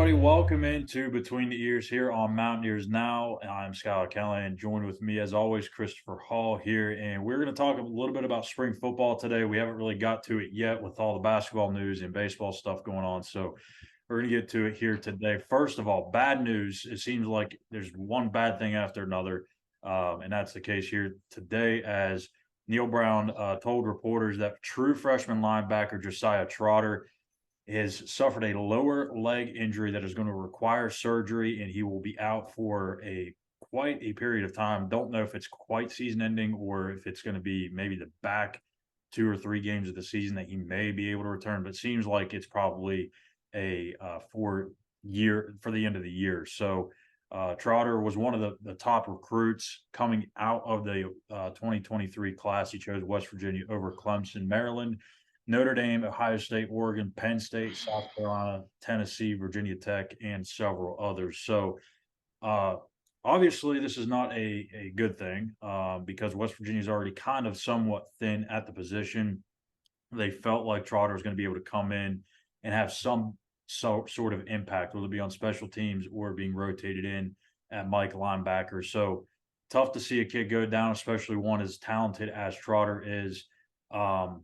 everybody. Welcome into Between the Ears here on Mountain Ears Now. I'm Schuyler, Callihan, joined with me as always, Christopher Hall here. And we're going to talk a little bit about spring football today. We haven't really got to it yet with all the basketball news and baseball stuff going on. So we're going to get to it here today. First of all, bad news. It seems like there's one bad thing after another. And that's the case here today as Neil Brown told reporters that true freshman linebacker Josiah Trotter has suffered a lower leg injury that is going to require surgery, and he will be out for a quite a period of time. Don't know if it's quite season ending or if it's going to be maybe the back 2 or 3 games of the season that he may be able to return, but it seems like it's probably a 4 year for the end of the year. So Trotter was one of the top recruits coming out of the 2023 class. He chose West Virginia over Clemson, Maryland, Notre Dame, Ohio State, Oregon, Penn State, South Carolina, Tennessee, Virginia Tech, and several others. So, uh, obviously, this is not a good thing because West Virginia is already kind of somewhat thin at the position. They felt like Trotter was going to be able to come in and have some sort of impact, whether it be on special teams or being rotated in at Mike linebacker. So tough to see a kid go down, especially one as talented as Trotter is. Um,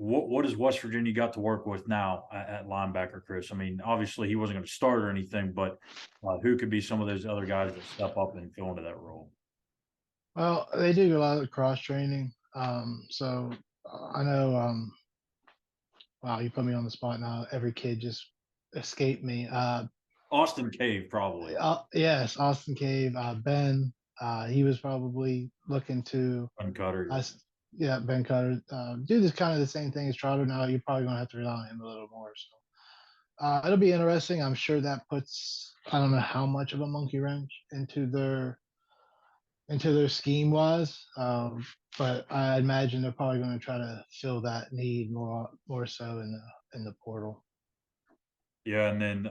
what does West Virginia got to work with now at linebacker, Chris? I mean, obviously he wasn't going to start or anything, but who could be some of those other guys that step up and fill into that role? Well, they do a lot of cross training. I know. Wow, you put me on the spot now. Every kid just escaped me. Austin Cave, probably. Yes, Austin Cave, Ben. He was probably looking to Uncutter, yeah. us. Yeah, Ben Cutter. Do this kind of the same thing as Trotter. Now you're probably going to have to rely on him a little more. So it'll be interesting. I'm sure that puts I don't know how much of a monkey wrench into their scheme was. But I imagine they're probably going to try to fill that need more so in the portal. Yeah, and then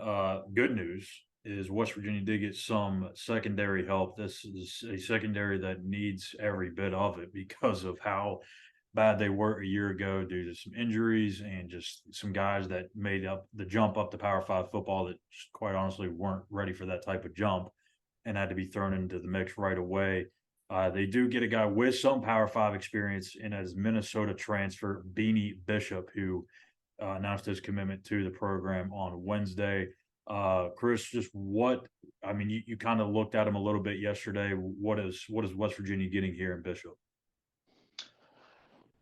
good news is West Virginia did get some secondary help. This is a secondary that needs every bit of it because of how bad they were a year ago due to some injuries and just some guys that made up the jump up to Power Five football that just quite honestly weren't ready for that type of jump and had to be thrown into the mix right away. They do get a guy with some Power Five experience in as Minnesota transfer Beanie Bishop, who announced his commitment to the program on Wednesday. Chris, just what I mean, you kind of looked at him a little bit yesterday. What is West Virginia getting here in Bishop?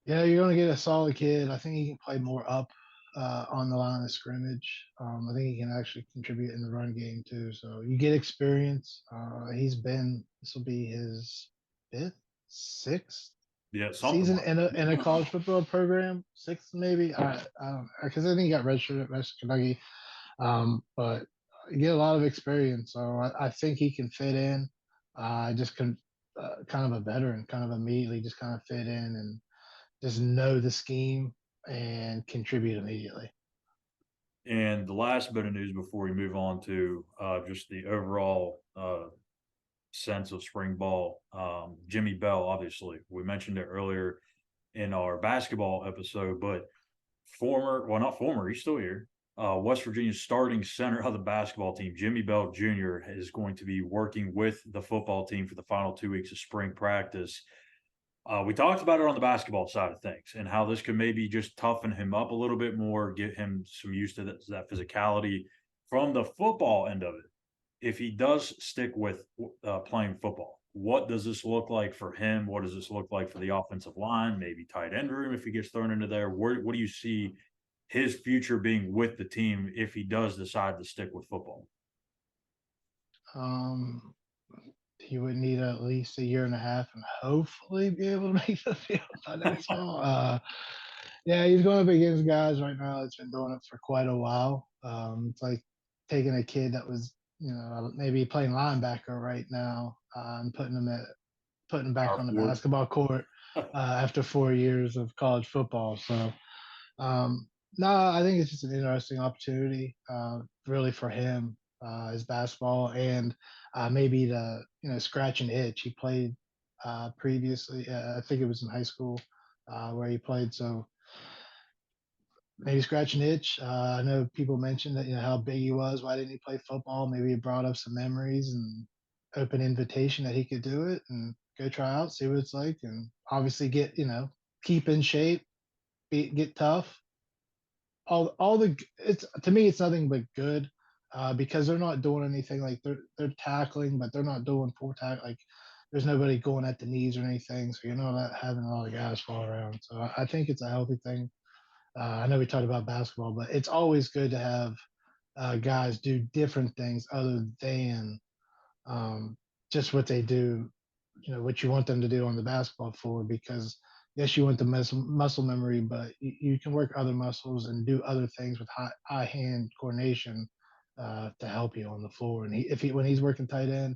Yeah, you're going to get a solid kid. I think he can play more up on the line of scrimmage. I think he can actually contribute in the run game too. So you get experience. This will be his fifth, sixth Yeah, something season like in a college football program, sixth maybe. I don't because I think he got redshirted at Western Kentucky. But you get a lot of experience, so I think he can fit in. Just kind of a veteran, kind of immediately just kind of fit in and just know the scheme and contribute immediately. And the last bit of news before we move on to just the overall sense of spring ball, Jimmy Bell, obviously, we mentioned it earlier in our basketball episode, but well, not former, he's still here. West Virginia's starting center of the basketball team, Jimmy Bell Jr., is going to be working with the football team for the final 2 weeks of spring practice. We talked about it on the basketball side of things and how this could maybe just toughen him up a little bit more, get him some used to that physicality. From the football end of it, if he does stick with playing football, what does this look like for him? What does this look like for the offensive line? Maybe tight end room if he gets thrown into there. What do you see his future being with the team if he does decide to stick with football? Um, he would need at least a year and a half and hopefully be able to make the field by next fall. Yeah, he's going up against guys right now that's been doing it for quite a while. It's like taking a kid that was, maybe playing linebacker right now and putting him back Power on the forward. basketball court after 4 years of college football. So, no, I think it's just an interesting opportunity, really for him, his basketball, and maybe to scratch an itch. He played previously. I think it was in high school where he played. So maybe scratch an itch. I know people mentioned that how big he was. Why didn't he play football? Maybe it brought up some memories and open invitation that he could do it and go try out, see what it's like, and obviously get keep in shape, get tough. All the it's to me it's nothing but good because they're not doing anything like they're tackling, but they're not doing full tackle like. There's nobody going at the knees or anything, so you're not having a lot of guys fall around. So I think it's a healthy thing. I know we talked about basketball, but it's always good to have guys do different things other than um, just what they do, what you want them to do on the basketball floor. Because yes, you want the muscle memory, but you can work other muscles and do other things with eye hand coordination to help you on the floor. And when he's working tight end,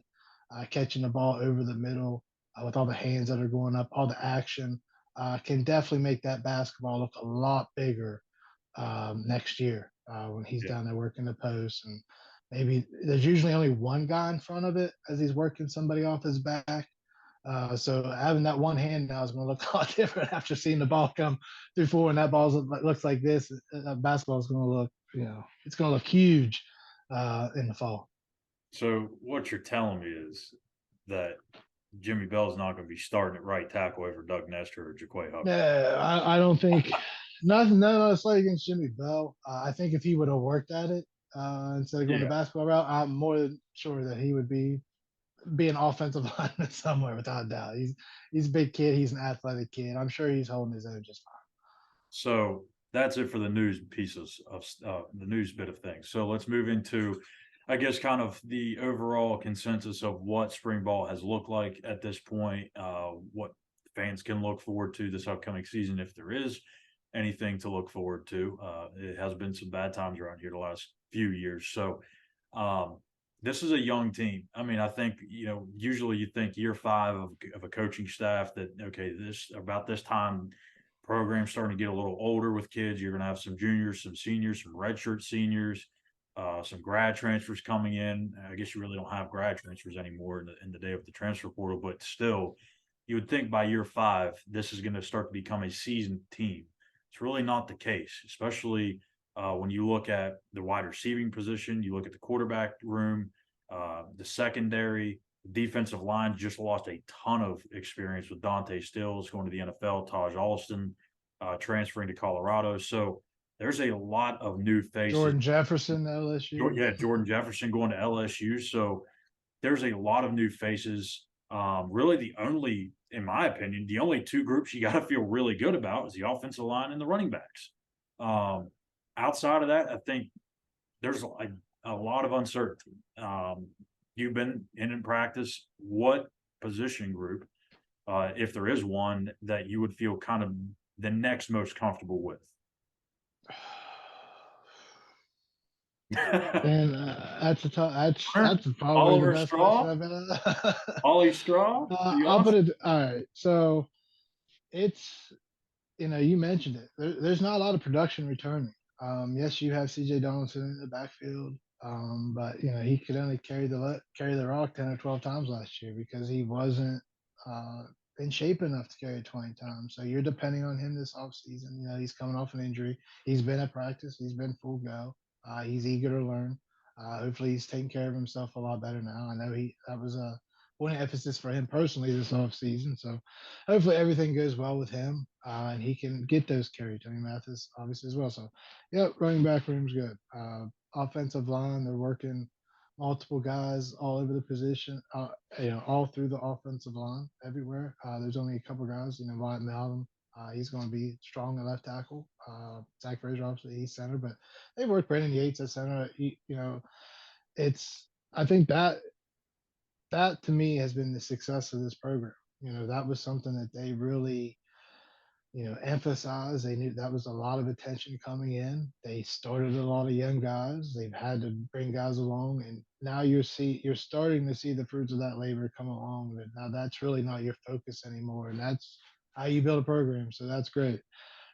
catching the ball over the middle with all the hands that are going up, all the action can definitely make that basketball look a lot bigger next year when he's Yeah. down there working the post. And maybe there's usually only one guy in front of it as he's working somebody off his back. So having that one hand now is going to look a lot different after seeing the ball come through four and that ball looks like this. Basketball is going to look, it's going to look huge in the fall. So what you're telling me is that Jimmy Bell's not going to be starting at right tackle over Doug Nestor or Jaquay Hubbard. Yeah, I don't think nothing. No, slight against Jimmy Bell. I think if he would have worked at it instead of going the Yeah. basketball route, I'm more than sure that he would be an offensive lineman somewhere without a doubt. He's a big kid. He's an athletic kid. I'm sure he's holding his own just So that's it for the news pieces of the news bit of things. So let's move into, I guess, kind of the overall consensus of what spring ball has looked like at this point, what fans can look forward to this upcoming season if there is anything to look forward to. It has been some bad times around here the last few years. So um, this is a young team. I mean, I think, usually you think year five of a coaching staff that, okay, about this time program's starting to get a little older with kids. You're going to have some juniors, some seniors, some redshirt seniors, some grad transfers coming in. I guess you really don't have grad transfers anymore in the day of the transfer portal, but still, you would think by year five, this is going to start to become a seasoned team. It's really not the case, especially when you look at the wide receiving position, you look at the quarterback room, the secondary, defensive line just lost a ton of experience with Dante Stills going to the NFL, Taj Alston transferring to Colorado. So there's a lot of new faces. Jordan Jefferson, LSU. Yeah, Jordan Jefferson going to LSU. So there's a lot of new faces. Really, in my opinion, the only two groups you got to feel really good about is the offensive line and the running backs. Um, Outside of that, I think there's a lot of uncertainty. You've been in practice. What position group, if there is one, that you would feel kind of the next most comfortable with? And that's probably the Oliver best question Straw, I've been asked. Ollie Straw, to be I'll put honest. it all right. So it's you mentioned it. There's not a lot of production returning. Yes, you have C.J. Donaldson in the backfield, but he could only carry the rock 10 or 12 times last year because he wasn't uh, in shape enough to carry it 20 times. So you're depending on him this offseason. He's coming off an injury. He's been at practice. He's been full go. He's eager to learn. Hopefully, he's taking care of himself a lot better now. I know that was a point of emphasis for him personally this offseason. So hopefully everything goes well with him and he can get those carries. I mean, Mathis obviously as well. So, yeah, running back room's good. Offensive line, they're working multiple guys all over the position, all through the offensive line everywhere. There's only a couple guys, Wyatt Malcolm. He's going to be strong at left tackle. Zach Frazier, obviously, he's center, but they work Brandon Yates at center. It's, I think that to me has been the success of this program. That was something that they really, emphasized. They knew that was a lot of attention coming in. They started a lot of young guys. They've had to bring guys along, and now you're starting to see the fruits of that labor come along. And now that's really not your focus anymore, and that's how you build a program. So that's great.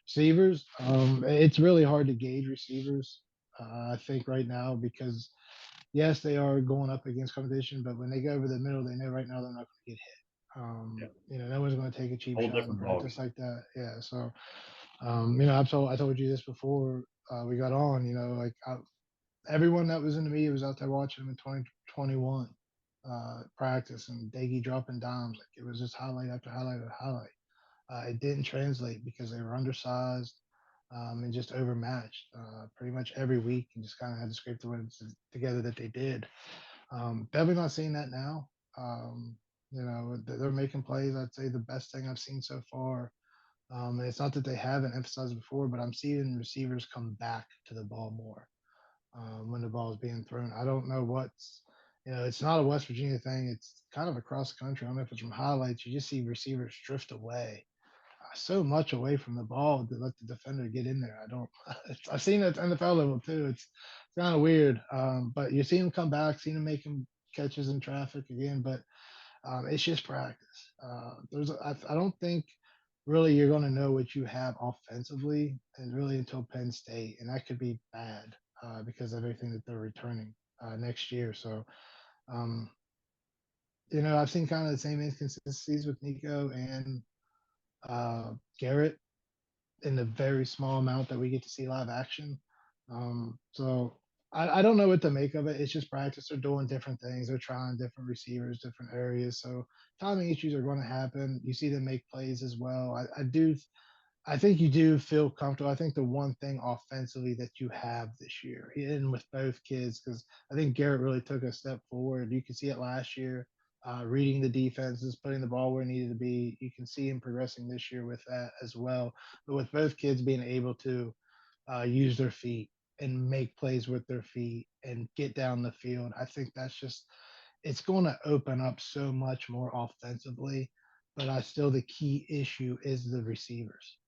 Receivers, it's really hard to gauge receivers. I think right now because yes, they are going up against competition, but when they go over the middle, they know right now they're not going to get hit. Yeah, No one's going to take a cheap whole shot in different ballgame. practice like that. Yeah, so I told you this before we got on. Everyone that was into me was out there watching him in 2021 practice and Daggy dropping dimes. Like it was just highlight after highlight after highlight. It didn't translate because they were undersized and just overmatched pretty much every week and just kind of had to scrape the wins together that they did. Definitely not seeing that now. They're making plays. I'd say the best thing I've seen so far. And it's not that they haven't emphasized before, but I'm seeing receivers come back to the ball more when the ball is being thrown. I don't know it's not a West Virginia thing. It's kind of across the country. I don't know if it's from highlights. You just see receivers drift away so much away from the ball to let the defender get in there. I don't. I've seen it at NFL level too. It's kind of weird. But you see him come back, seen him making catches in traffic again. But it's just practice. I don't think really you're going to know what you have offensively and really until Penn State, and that could be bad because of everything that they're returning next year. So, um, I've seen kind of the same inconsistencies with Nico and Garrett in the very small amount that we get to see live action. So I don't know what to make of it. It's just practice. They're doing different things. They're trying different receivers, different areas. So timing issues are going to happen. You see them make plays as well. I think you do feel comfortable. I think the one thing offensively that you have this year, and with both kids, because I think Garrett really took a step forward. You can see it last year, reading the defenses, putting the ball where it needed to be. You can see him progressing this year with that as well. But with both kids being able to use their feet and make plays with their feet and get down the field, I think it's going to open up so much more offensively. But the key issue is the receivers.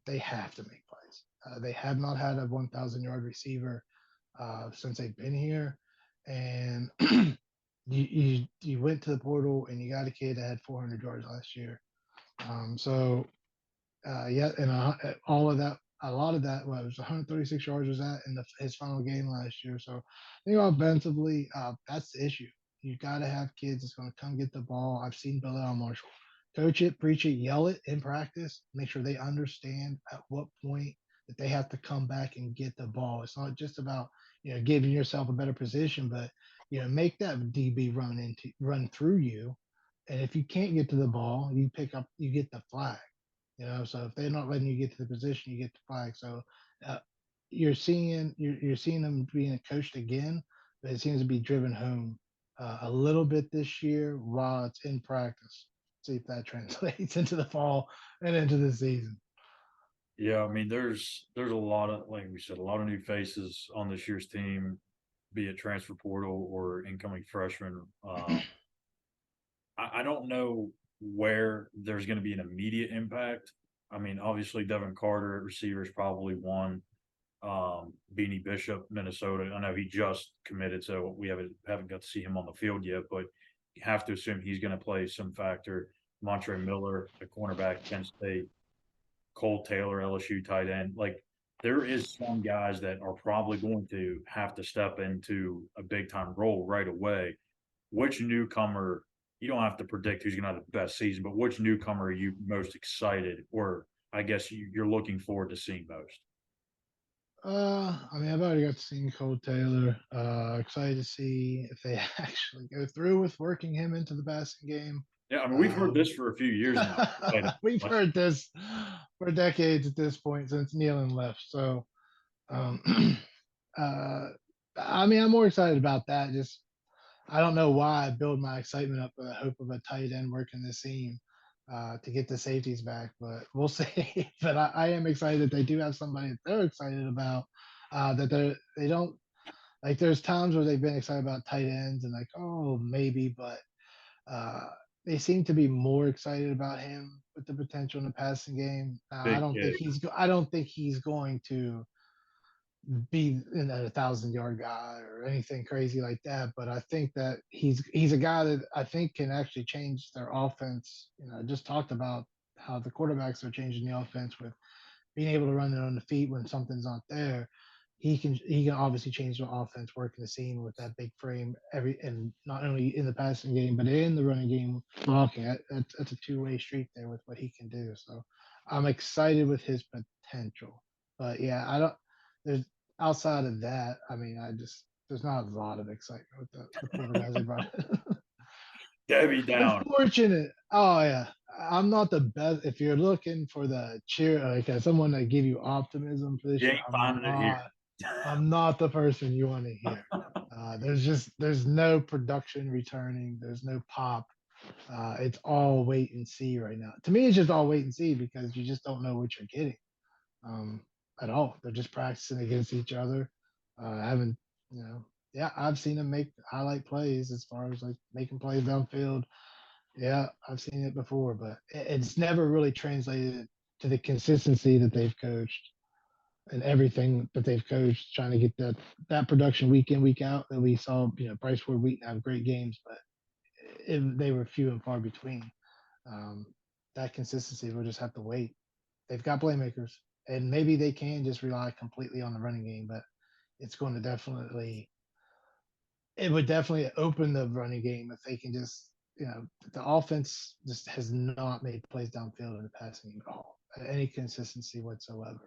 They have to make plays. They have not had a 1,000-yard receiver since they've been here, and you went to the portal and you got a kid that had 400 yards last year. Yeah, and all of that, a lot of that was 136 yards was that in his final game last year. So I think offensively, that's the issue. You got to have kids that's going to come get the ball. I've seen Bill Marshall coach it, preach it, yell it in practice. Make sure they understand at what point that they have to come back and get the ball. It's not just about giving yourself a better position, but make that DB run through you. And if you can't get to the ball, you get the flag. So if they're not letting you get to the position, you get the flag. So uh, you're seeing them being coached again, but it seems to be driven home a little bit this year while it's in practice. See if that translates into the fall and into the season. Yeah, I mean, there's a lot of, like we said, a lot of new faces on this year's team, be it transfer portal or incoming freshmen. I don't know where there's going to be an immediate impact. I mean, obviously Devin Carter at receiver is probably one. Beanie Bishop, Minnesota. I know he just committed, so we haven't got to see him on the field yet, but you have to assume he's going to play some factor. Montre Miller, the cornerback, Kent State, Cole Taylor, LSU tight end. Like there is some guys that are probably going to have to step into a big time role right away. Which newcomer, you don't have to predict who's going to have the best season, but which newcomer are you most excited, or I guess you're looking forward to seeing most? I mean, I've already got to see Cole Taylor. Excited to see if they actually go through with working him into the passing game. Yeah, I mean, we've heard Um, this for a few years now. we've heard this for decades at this point since Nealon left. So, um, uh, I mean, I'm more excited about that. Just I don't know why I build my excitement up for the hope of a tight end working the seam to get the safeties back, but we'll see. But I am excited that they do have somebody that they're excited about. That they don't like. There's times where they've been excited about tight ends and like, oh, maybe, but uh, they seem to be more excited about him with the potential in the passing game. Big kid. I don't think he's going to be in a 1,000-yard guy or anything crazy like that. But I think that he's a guy that I think can actually change their offense. I just talked about how the quarterbacks are changing the offense with being able to run it on the feet when something's not there. he can obviously change the offense, working the seam with that big frame and not only in the passing game but in the running game blocking. That's a two-way street there with what he can do. So I'm excited with his potential. But yeah, I don't. There's outside of that. I mean, I just there's not a lot of excitement with the Porter guys they brought in. Debbie Down. Unfortunate. Oh yeah, I'm not the best. If you're looking for the cheer, like someone to give you optimism for this You year, ain't finding it here. I'm not the person you want to hear. There's no production returning. There's no pop. It's all wait and see right now. To me, it's just all wait and see because you just don't know what you're getting um, at all. They're just practicing against each other. I haven't, yeah, I've seen them make highlight plays as far as like making plays downfield. Yeah, I've seen it before, but it's never really translated to the consistency that they've coached and everything that they've coached, trying to get that production week in, week out that we saw. Bryce Ford Wheaton have great games, but they were few and far between. Um, that consistency, we'll just have to wait. They've got playmakers, and maybe they can just rely completely on the running game, but it's going to definitely it would definitely open the running game if they can just the offense just has not made plays downfield in the passing game at all, any consistency whatsoever.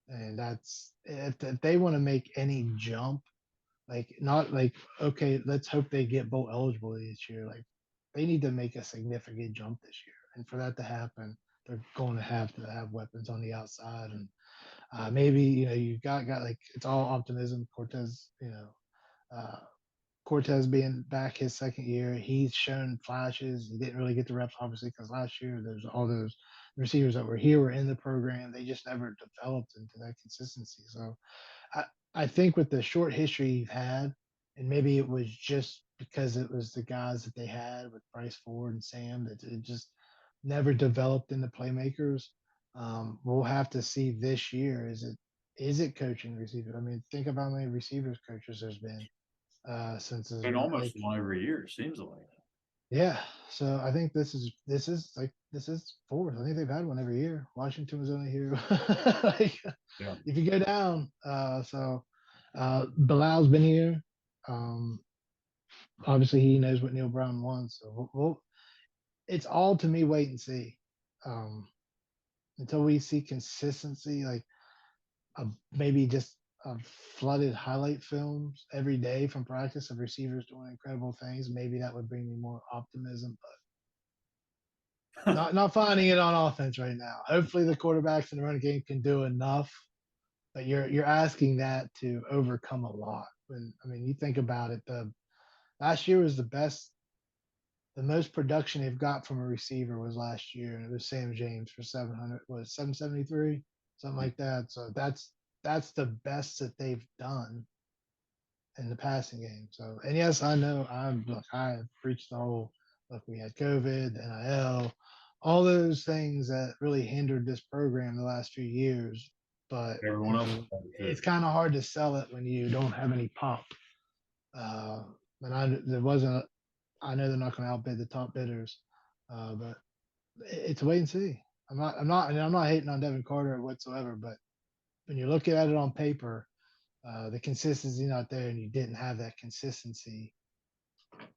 And that's if they want to make any jump, like not like okay, let's hope they get bowl eligible this year. Like they need to make a significant jump this year, and for that to happen, they're going to have weapons on the outside, and maybe you got like it's all optimism. Uh, Cortez being back his second year, he's shown flashes. He didn't really get the reps, obviously, because last year there's all those receivers that were here were in the program. They just never developed into that consistency. So I, I think with the short history you've had, and maybe it was just because it was the guys that they had with Bryce Ford and Sam that it just never developed into playmakers. We'll have to see this year. Is it coaching receivers? I mean, think about how many receivers coaches there's been since has Been been almost like one every year, seems like. yeah. So I think this is fourth. I think they've had one every year. Washington was only here. Like, Yeah. if you go down, Bilal's been here. Um, obviously he knows what Neil Brown wants. So it's all to me wait and see. Um, until we see consistency, like maybe just flooded highlight films every day from practice of receivers doing incredible things. Maybe that would bring me more optimism, but not finding it on offense right now. Hopefully, the quarterbacks in the running game can do enough, but you're asking that to overcome a lot. When I mean, you think about it, the last year was the most production they've got from a receiver was last year, and it was Sam James for 700, was 773, something like that. So that's the best that they've done in the passing game. So, and yes, I know I have preached the whole look. We had COVID, NIL, all those things that really hindered this program the last few years. But Everyone else is better it's too. kind of hard to sell it when you don't have any pop. Uh, and there wasn't. I know they're not going to outbid the top bidders, but it's wait and see. I'm not hating on Devin Carter whatsoever, but when you're looking at it on paper, the consistency not there, and you didn't have that consistency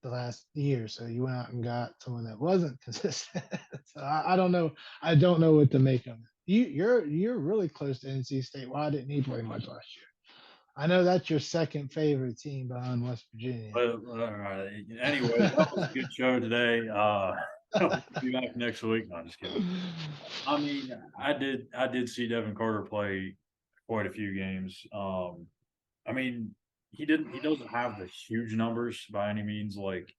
the last year. So you went out and got someone that wasn't consistent. So I don't know. I don't know what to make of it. You're really close to NC State. Why didn't he play much last year? I know that's your second favorite team behind West Virginia. But anyway, that was a good show today. We'll be back next week. No, I'm just kidding. I mean, I did see Devin Carter play quite a few games. I mean, he doesn't have the huge numbers by any means, like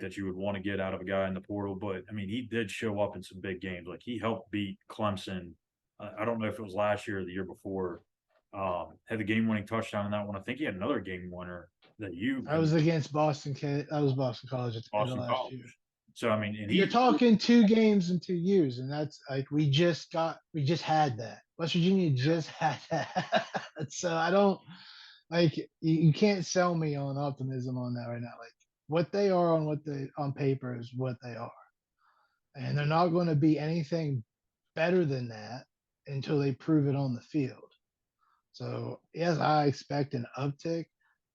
that you would want to get out of a guy in the portal. But I mean, he did show up in some big games. Like he helped beat Clemson. I don't know if it was last year or the year before. Had the game-winning touchdown in that one. I think he had another game winner that you I was against Boston. I was Boston College at the end of Boston last year. College. So I mean, and You're he talking 2 games in 2 years, and that's like we just had that. West Virginia just had that. So I don't like you can't sell me on optimism on that right now. Like what they are on paper is what they are, and they're not going to be anything better than that until they prove it on the field. So yes, I expect an uptick,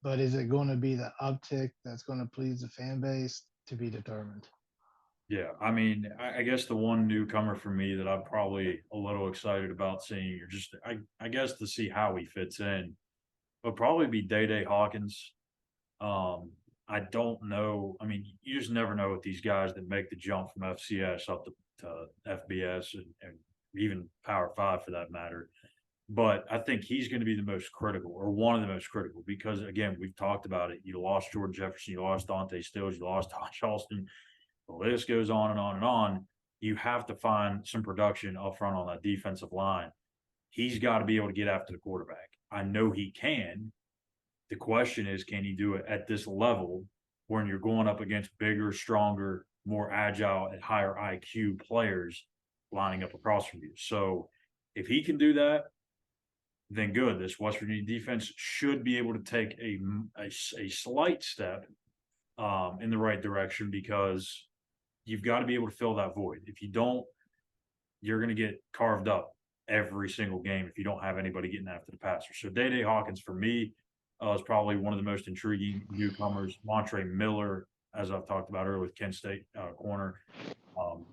but is it going to be the uptick that's going to please the fan base to be determined? Yeah, I mean, I guess the one newcomer for me that I'm probably a little excited about seeing, or just I guess to see how he fits in, would probably be Day Day Hawkins. Um, I don't know. I mean, you just never know with these guys that make the jump from FCS up to FBS and even Power Five for that matter. But I think he's going to be the most critical, or one of the most critical, because again, we've talked about it. You lost George Jefferson, you lost Dante Stills, you lost Josh Alston. The list goes on and on and on. You have to find some production up front on that defensive line. He's got to be able to get after the quarterback. I know he can. The question is, can he do it at this level when you're going up against bigger, stronger, more agile, and higher IQ players lining up across from you? So if he can do that, then good. This West Virginia defense should be able to take a slight step in the right direction, because you've got to be able to fill that void. If you don't, you're going to get carved up every single game if you don't have anybody getting after the passer. So Day Day Hawkins for me is probably one of the most intriguing newcomers. Montre Miller, as I've talked about earlier with Kent State corner. Um,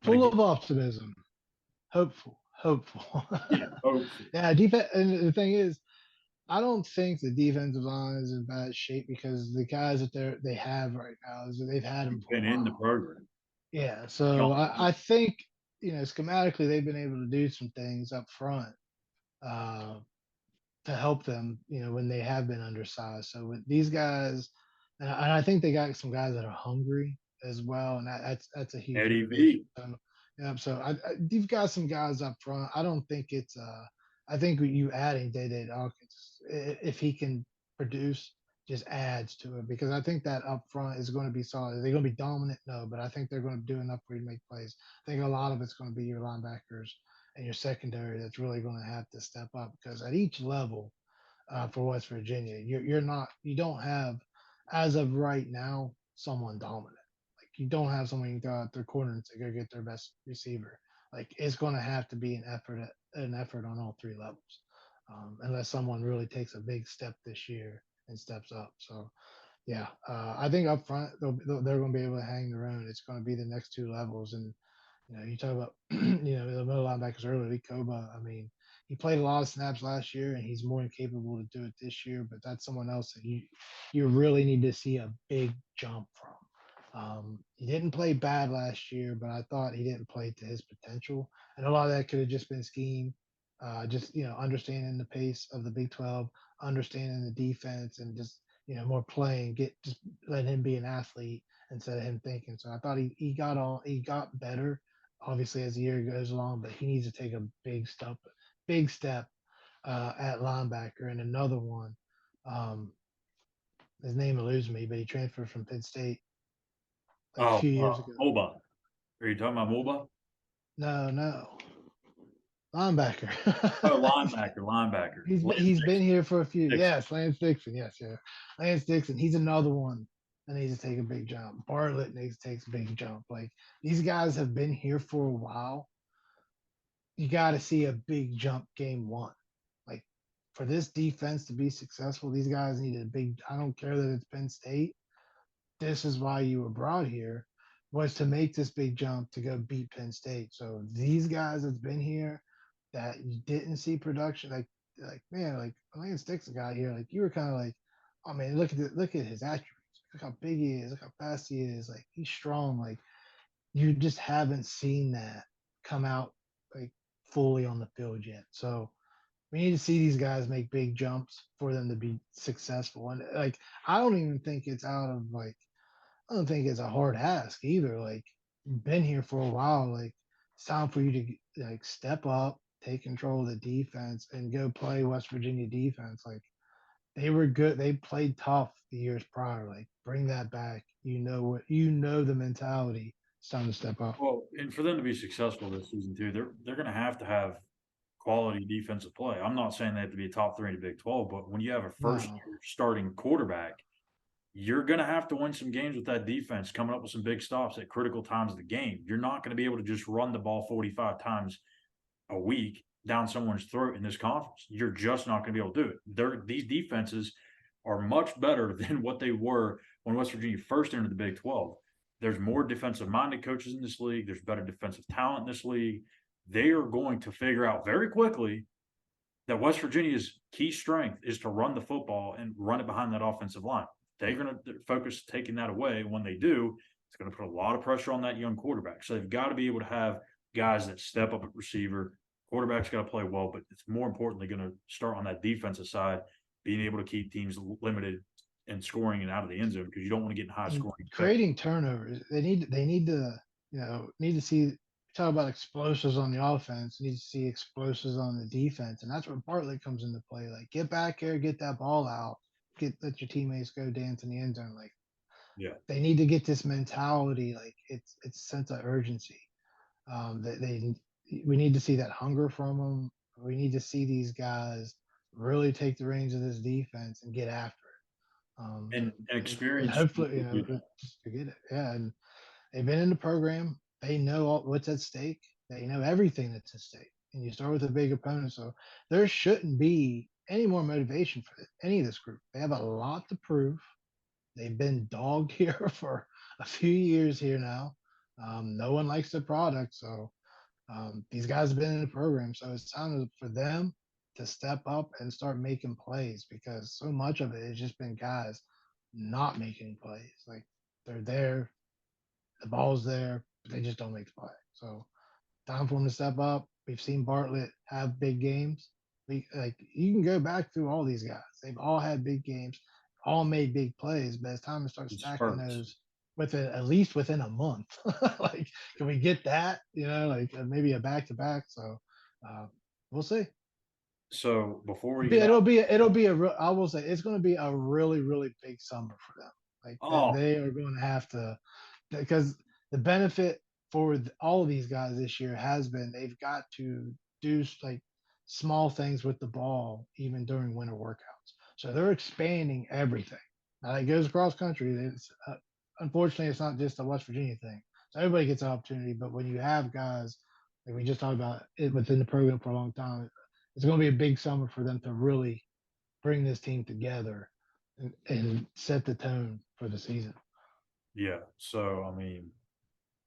but Full again, of optimism, hopeful, hopeful. yeah, hopefully. Yeah, defense. And the thing is, I don't think the defensive line is in bad shape because the guys that they have right now is that they've had them He's for a been in the while. program. Yeah, so Jump. I think schematically they've been able to do some things up front uh, to help them, when they have been undersized. So with these guys, and I think they got some guys that are hungry as well, and that's a huge Eddie motivation. V. So, yeah, so you've got some guys up front. I don't think it's. I think with you adding Day Day Dawkins, if he can produce, just adds to it because I think that up front is going to be solid. Are they going to be dominant? No, but I think they're going to do enough for you to make plays. I think a lot of it's going to be your linebackers and your secondary that's really going to have to step up because at each level for West Virginia, you don't have as of right now someone dominant. Like you don't have someone you can throw out their corner and say go get their best receiver. Like it's going to have to be an effort on all three levels, unless someone really takes a big step this year and steps up. So yeah, I think up front they're going to be able to hang their own. It's going to be the next two levels, and you talk about the middle linebackers earlier, Lee Koba. I mean, he played a lot of snaps last year, and he's more than capable to do it this year. But that's someone else that you really need to see a big jump from. He didn't play bad last year, but I thought he didn't play to his potential, and a lot of that could have just been scheme, just understanding the pace of the Big 12, understanding the defense, and just more playing, just let him be an athlete instead of him thinking. So I thought he got better obviously as the year goes along, but he needs to take a big step at linebacker. And another one, um, his name eludes me, but he transferred from Penn State like a Oh, few years ago. Moba. Are you talking about Moba? No, no, linebacker. Oh, linebacker. Lance He's been here for a few. Dixon. Yes, Lance Dixon. Yes, yeah, Lance Dixon. He's another one that needs to take a big jump. Bartlett needs to take a big jump. Like these guys have been here for a while. You got to see a big jump game one. Like for this defense to be successful, these guys need a big. I don't care that it's Penn State. This is why you were brought here, was to make this big jump to go beat Penn State. So these guys that's been here that you didn't see production, like man, like Lance Dixon got here, like you were kind of like, oh man, look at his attributes. Look how big he is. Look how fast he is. Like he's strong. Like you just haven't seen that come out like fully on the field yet. So we need to see these guys make big jumps for them to be successful. And like I don't even think it's out of like I don't think it's a hard ask either. Like you've been here for a while. Like it's time for you to like step up, take control of the defense, and go play West Virginia defense. Like they were good. They played tough the years prior. Like bring that back. The mentality. It's time to step up. Well, and for them to be successful this season too, they're going to have quality defensive play. I'm not saying they have to be a top three in the Big 12, but when you have a first No, year starting quarterback, you're going to have to win some games with that defense, coming up with some big stops at critical times of the game. You're not going to be able to just run the ball 45 times a week down someone's throat in this conference. You're just not going to be able to do it. These defenses are much better than what they were when West Virginia first entered the Big 12. There's more defensive minded coaches in this league. There's better defensive talent in this league. They are going to figure out very quickly that West Virginia's key strength is to run the football and run it behind that offensive line. They're going to focus taking that away. When they do, it's going to put a lot of pressure on that young quarterback. So they've got to be able to have guys that step up at receiver. Quarterback's got to play well, but it's more importantly going to start on that defensive side, being able to keep teams limited and scoring and out of the end zone because you don't want to get in high And scoring. creating turnovers. They need to need to see talk about explosives on the offense, need to see explosives on the defense. And that's where Bartlett comes into play. Like get back here, get that ball out, let your teammates go dance in the end zone. Like Yeah. they need to get this mentality, like it's sense of urgency. That we need to see that hunger from them. We need to see these guys really take the reins of this defense and get after it. And And experience. hopefully, just to get it. Yeah, and they've been in the program. They know what's at stake. They know everything that's at stake. And you start with a big opponent, so there shouldn't be any more motivation for any of this group. They have a lot to prove. They've been dogged here for a few years here now. No one likes the product, so these guys have been in the program, so it's time for them to step up and start making plays because so much of it has just been guys not making plays. Like they're there, the ball's there, but they just don't make the play. So time for them to step up. We've seen Bartlett have big games. Like you can go back through all these guys. They've all had big games, all made big plays, but it's time to start stacking Spurts. those within at least within a month. Like, can we get that? Like maybe a back to back. So uh, we'll see. So before we get It'll be I will say it's going to be a really really big summer for them. Like out, they are going to have to because the benefit for all of these guys this year has been they've got to do like small things with the ball even during winter workouts. So they're expanding everything. Now it goes across country. Unfortunately, it's not just a West Virginia thing. So everybody gets an opportunity, but when you have guys like we just talked about it within the program for a long time, it's going to be a big summer for them to really bring this team together and set the tone for the season. yeah. So I mean,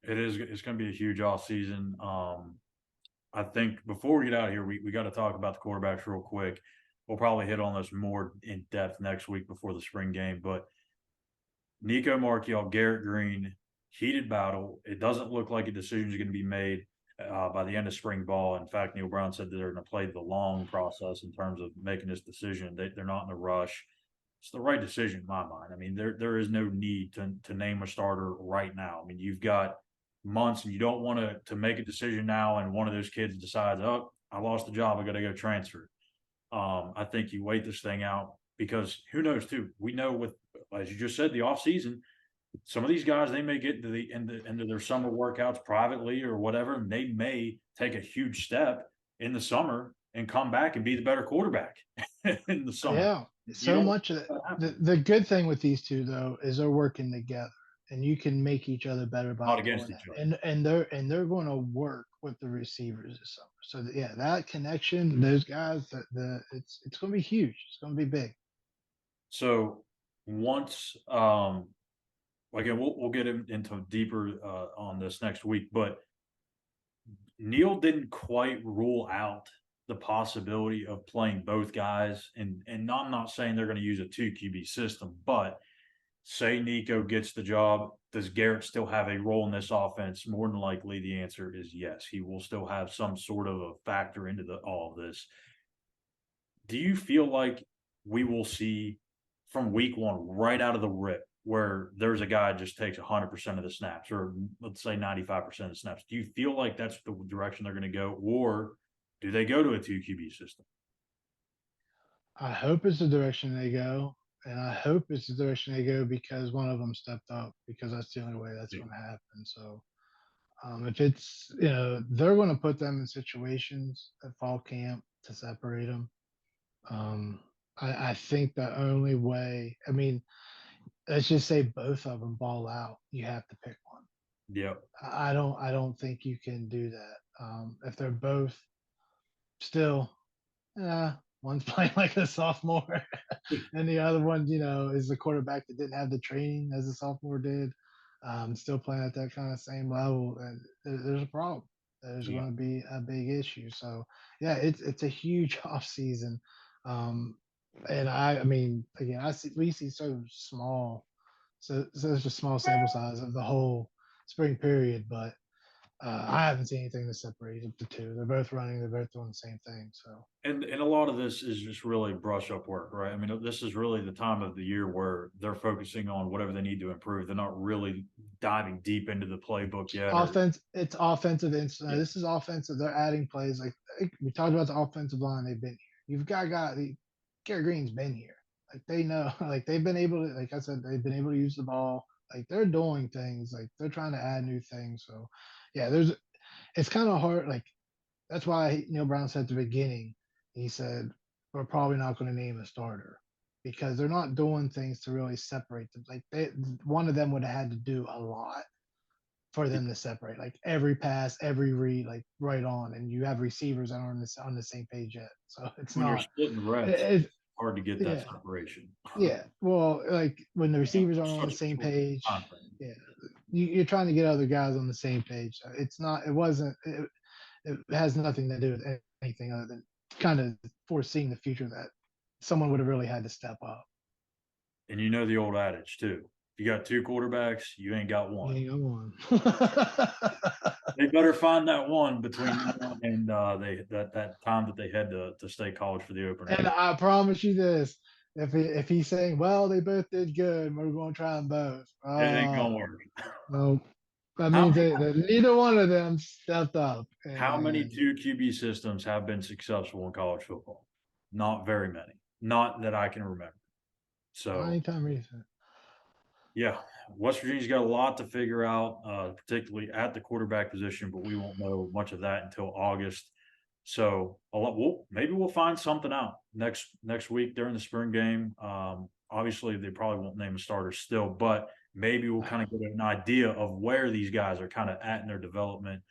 it's going to be a huge off season. I think before we get out of here, we got to talk about the quarterbacks real quick. We'll probably hit on this more in depth next week before the spring game. But Nico Markiel, Garrett Green, heated battle. It doesn't look like a decision is going to be made by the end of spring ball. In fact, Neil Brown said that they're going to play the long process in terms of making this decision. They're not in a rush. It's the right decision in my mind. I mean, there is no need to name a starter right now. I mean, you've got months and you don't want to make a decision now and one of those kids decides, oh, I lost the job, I got to go transfer. I think you wait this thing out because who knows too. We know with as you just said, the off season, some of these guys they may get to the end of their summer workouts privately or whatever, and they may take a huge step in the summer and come back and be the better quarterback in the summer. Yeah, You so don't much of it. The good thing with these two though is they're working together, and you can make each other better by not against doing each that. other. And they're going to work with the receivers this summer. So yeah, that connection, those guys, it's going to be huge. It's going to be big. So once again we'll get into deeper on this next week, but Neil didn't quite rule out the possibility of playing both guys, and I'm not saying they're going to use a two QB system, but say Nico gets the job, does Garrett still have a role in this offense? More than likely, the answer is yes. He will still have some sort of a factor into all of this. Do you feel like we will see from week one right out of the rip where there's a guy just takes 100% of the snaps, or let's say 95% of the snaps? Do you feel like that's the direction they're going to go, or do they go to a two QB system? I hope it's the direction they go, and I hope it's the direction they go because one of them stepped up because that's the only way that's Yeah. going to happen. So if it's they're going to put them in situations at fall camp to separate them. I think the only way, I mean, let's just say both of them ball out. You have to pick one. Yeah. I don't think you can do that. If they're both still, one's playing like a sophomore, and the other one, is the quarterback that didn't have the training as a sophomore did. Still playing at that kind of same level, and there's a problem. There's Yeah. going to be a big issue. So yeah, it's a huge off season, and I mean again, we see so small, so it's a small sample size of the whole spring period, but I haven't seen anything that separates the two. They're both running. They're both doing the same thing. So And a lot of this is just really brush up work, right? I mean, this is really the time of the year where they're focusing on whatever they need to improve. They're not really diving deep into the playbook yet, or it's offensive. yeah, This is offensive. They're adding plays. Like we talked about the offensive line. They've been here. You've got Garrett Green's been here. Like they know. Like they've been able to. Like I said, they've been able to use the ball. Like they're doing things. Like they're trying to add new things. So yeah, it's kind of hard. Like that's why Neil Brown said at the beginning, he said, we're probably not going to name a starter because they're not doing things to really separate them. Like one of them would have had to do a lot for them to separate. Like every pass, every read, like right on. And you have receivers that aren't on the same page yet. So it's when you're not, splitting reps, it, it's hard to get that yeah, separation. yeah. Well, like when the Yeah, receivers aren't on the such a same short page, time frame. yeah, you're trying to get other guys on the same page. It's not, it wasn't, it has nothing to do with anything other than kind of foreseeing the future that someone would have really had to step up. And you know the old adage too. If you got two quarterbacks, you ain't got one. Yeah, go on. They better find that one between now and that time that they had to State College for the opener. And I promise you this: if he's saying, "Well, they both did good, we're going to try them both," It ain't gonna work. no, that How means many that neither one of them stepped up. how many And two QB systems have been successful in college football? Not very many. Not that I can remember. not So anytime recent. yeah, West Virginia's got a lot to figure out, particularly at the quarterback position, but we won't know much of that until August. So maybe we'll find something out next week during the spring game. Obviously, they probably won't name a starter still, but maybe we'll kind of get an idea of where these guys are kind of at in their development.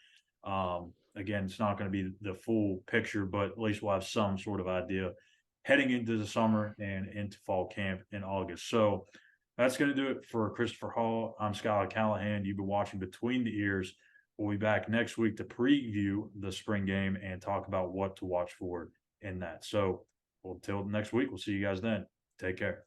Again, it's not going to be the full picture, but at least we'll have some sort of idea heading into the summer and into fall camp in August. So that's going to do it for Christopher Hall. I'm Schuyler Callihan. You've been watching Between the Ears. We'll be back next week to preview the spring game and talk about what to watch for in that. So until next week, we'll see you guys then. Take care.